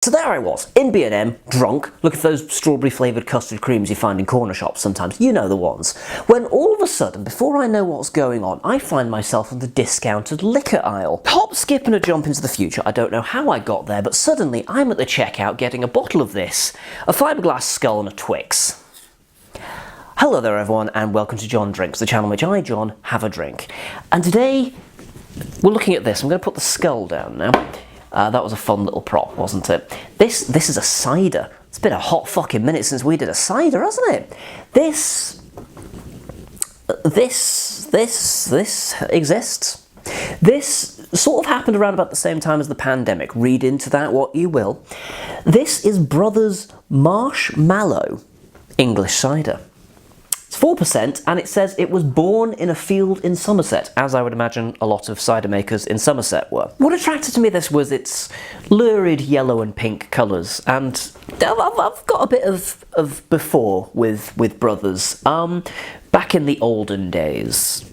So there I was, in B&M, drunk, look at those strawberry flavoured custard creams you find in corner shops sometimes, you know the ones, when all of a sudden, before I know what's going on, I find myself in the discounted liquor aisle. Hop, skip and a jump into the future, I don't know how I got there, but suddenly I'm at the checkout getting a bottle of this, a fiberglass skull and a Twix. Hello there everyone and welcome to John Drinks, the channel in which I, John, have a drink. And today, we're looking at this. I'm going to put the skull down now. That was a fun little prop, wasn't it? This is a cider. It's been a hot fucking minute since we did a cider, hasn't it? This exists. This sort of happened around about the same time as the pandemic. Read into that what you will. This is Brothers Marshmallow English cider. It's 4% and it says it was born in a field in Somerset, as I would imagine a lot of cider makers in Somerset were. What attracted to me this was its lurid yellow and pink colours, and I've got a bit of before with Brothers. Back in the olden days,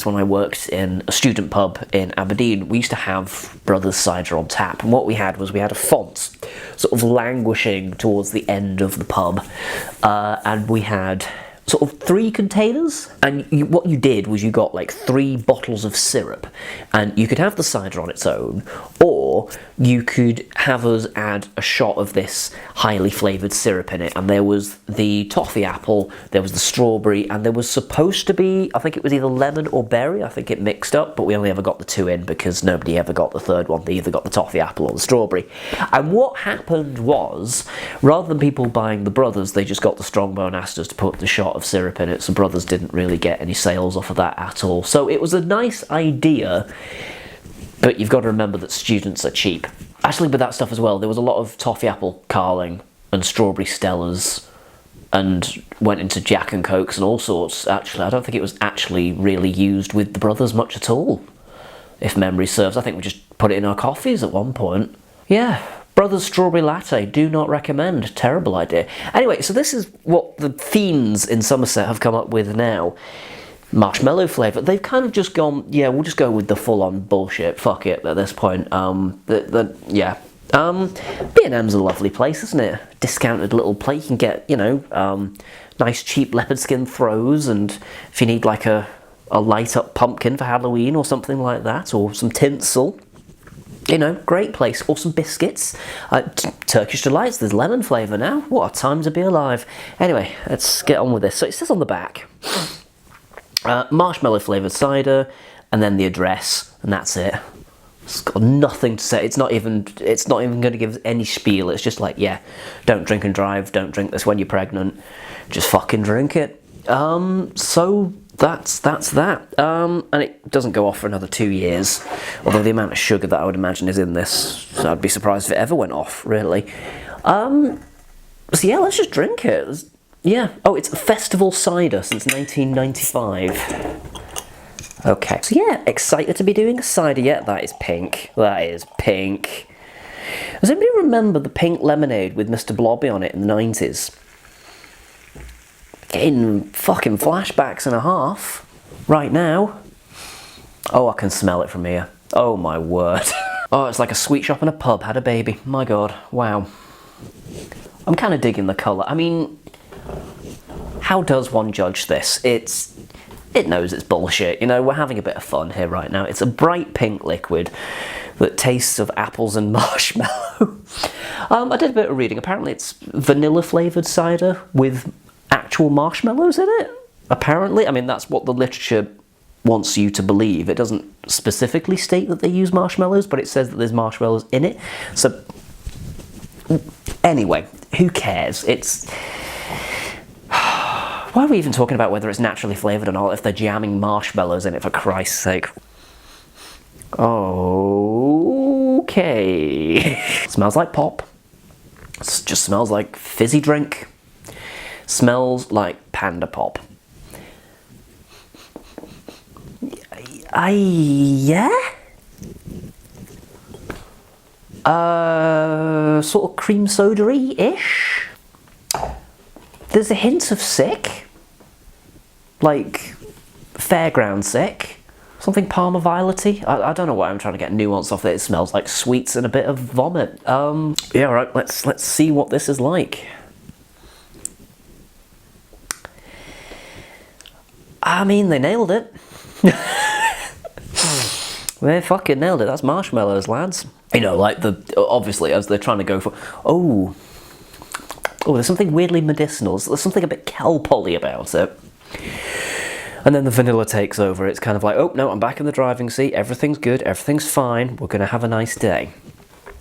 when I worked in a student pub in Aberdeen, we used to have Brothers cider on tap, and what we had was we had a font sort of languishing towards the end of the pub, and we had sort of 3 containers, and what you did was you got like 3 bottles of syrup, and you could have the cider on its own, or you could have us add a shot of this highly flavoured syrup in it, and there was the toffee apple, there was the strawberry, and there was supposed to be, I think it was either lemon or berry, I think it mixed up, but we only ever got the 2 in because nobody ever got the third one. They either got the toffee apple or the strawberry. And what happened was, rather than people buying the Brothers, they just got the Strongbow and asked us to put the shot of syrup in it, so Brothers didn't really get any sales off of that at all. So it was a nice idea, but you've got to remember that students are cheap. Actually, with that stuff as well, there was a lot of toffee apple Carling and strawberry Stellas, and went into Jack and Cokes and all sorts. Actually, I don't think it was actually really used with the Brothers much at all, if memory serves. I think we just put it in our coffees at one point. Yeah. Brothers Strawberry Latte, do not recommend. Terrible idea. Anyway, so this is what the fiends in Somerset have come up with now. Marshmallow flavour. They've kind of just gone, yeah, we'll just go with the full-on bullshit. Fuck it at this point. Yeah. B&M's a lovely place, isn't it? Discounted little place. You can get, you know, nice cheap leopard skin throws, and if you need like a light-up pumpkin for Halloween or something like that, or some tinsel, you know, great place. Or some biscuits. Turkish Delights, there's lemon flavour now. What a time to be alive. Anyway, let's get on with this. So it says on the back, marshmallow flavoured cider, and then the address, and that's it. It's got nothing to say. It's not even going to give any spiel. It's just like, yeah, don't drink and drive, don't drink this when you're pregnant, just fucking drink it. So that's that. And it doesn't go off for another 2 years, although the amount of sugar that I would imagine is in this, so I'd be surprised if it ever went off, really. So yeah, let's just drink it. Yeah. Oh, it's a festival cider since 1995. Okay. So yeah, excited to be doing a cider yet. That is pink. That is pink. Does anybody remember the pink lemonade with Mr. Blobby on it in the 90s? Getting fucking flashbacks and a half right now. Oh, I can smell it from here. Oh my word. Oh, it's like a sweet shop and a pub had a baby. My god. Wow. I'm kind of digging the colour. I mean, how does one judge this? It knows it's bullshit. You know, we're having a bit of fun here right now. It's a bright pink liquid that tastes of apples and marshmallow. I did a bit of reading. Apparently it's vanilla flavoured cider with actual marshmallows in it. Apparently. I mean, that's what the literature wants you to believe. It doesn't specifically state that they use marshmallows, but it says that there's marshmallows in it. So, anyway, who cares? It's... Why are we even talking about whether it's naturally flavoured or not if they're jamming marshmallows in it, for Christ's sake? Okay. Smells like pop. It just smells like fizzy drink. Smells like Panda Pop. Yeah? Sort of cream soda-y-ish. There's a hint of sick. Like, fairground sick. Something Parma Violet-y? I don't know why I'm trying to get nuance off it. It smells like sweets and a bit of vomit. Yeah, right, let's see what this is like. I mean, they nailed it. They fucking nailed it. That's marshmallows, lads. You know, like obviously as they're trying to go for, oh, there's something weirdly medicinal. There's something a bit cal-poly about it. And then the vanilla takes over. It's kind of like, oh, no, I'm back in the driving seat. Everything's good. Everything's fine. We're going to have a nice day.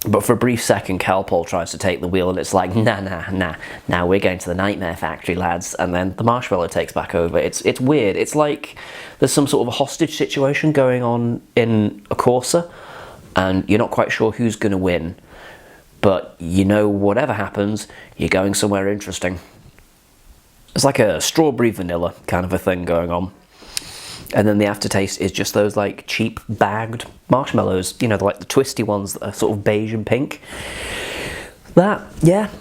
But for a brief second, Cal-Pol tries to take the wheel, and it's like, nah. Now we're going to the Nightmare Factory, lads. And then the marshmallow takes back over. It's weird. It's like there's some sort of a hostage situation going on in a Corsa, and you're not quite sure who's going to win. But you know, whatever happens, you're going somewhere interesting. It's like a strawberry vanilla kind of a thing going on. And then the aftertaste is just those like cheap bagged marshmallows, you know, like the twisty ones that are sort of beige and pink. That, yeah,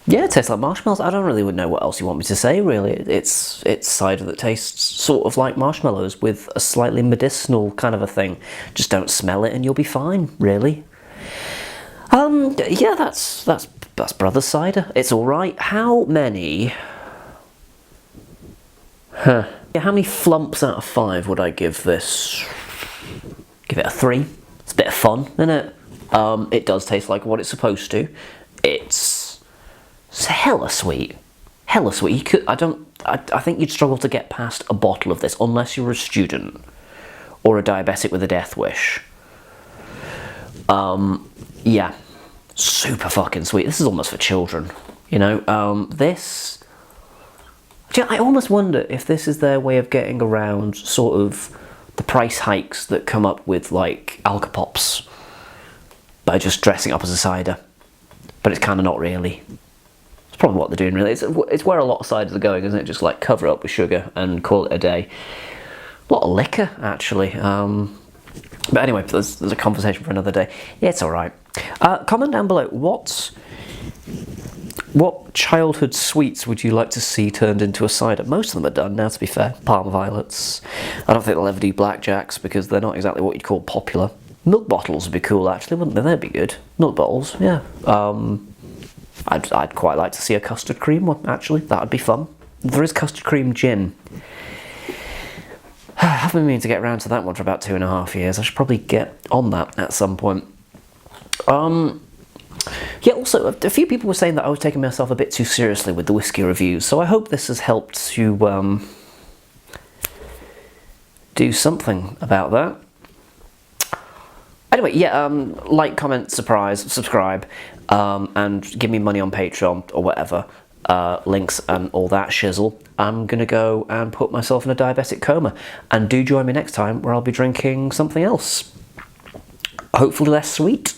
it tastes like marshmallows. I don't really know what else you want me to say, really. It's cider that tastes sort of like marshmallows with a slightly medicinal kind of a thing. Just don't smell it and you'll be fine, really. Yeah, that's Brothers Cider. It's alright. How many... Yeah, how many flumps out of 5 would I give this? Give it a 3. It's a bit of fun, isn't it? It does taste like what it's supposed to. It's hella sweet. Hella sweet. I think you'd struggle to get past a bottle of this unless you're a student or a diabetic with a death wish. Yeah, super fucking sweet. This is almost for children, you know. This, I almost wonder if this is their way of getting around sort of the price hikes that come up with like Alka-Pops by just dressing up as a cider. But it's kind of not really. It's probably what they're doing, really. It's where a lot of ciders are going, isn't it? Just like cover it up with sugar and call it a day. A lot of liquor, actually. But anyway, there's a conversation for another day. Yeah, it's alright. Comment down below, what childhood sweets would you like to see turned into a cider? Most of them are done now, to be fair. Parma Violets. I don't think they'll ever do blackjacks because they're not exactly what you'd call popular. Milk bottles would be cool, actually, wouldn't they? They'd be good. Milk bottles, yeah. I'd quite like to see a custard cream one, actually. That would be fun. There is custard cream gin. I've been meaning to get around to that one for about 2.5 years. I should probably get on that at some point. Yeah, also, a few people were saying that I was taking myself a bit too seriously with the whiskey reviews, so I hope this has helped to do something about that. Anyway, yeah, like, comment, subscribe, and give me money on Patreon or whatever. Links and all that shizzle. I'm gonna go and put myself in a diabetic coma, and do join me next time where I'll be drinking something else, hopefully less sweet.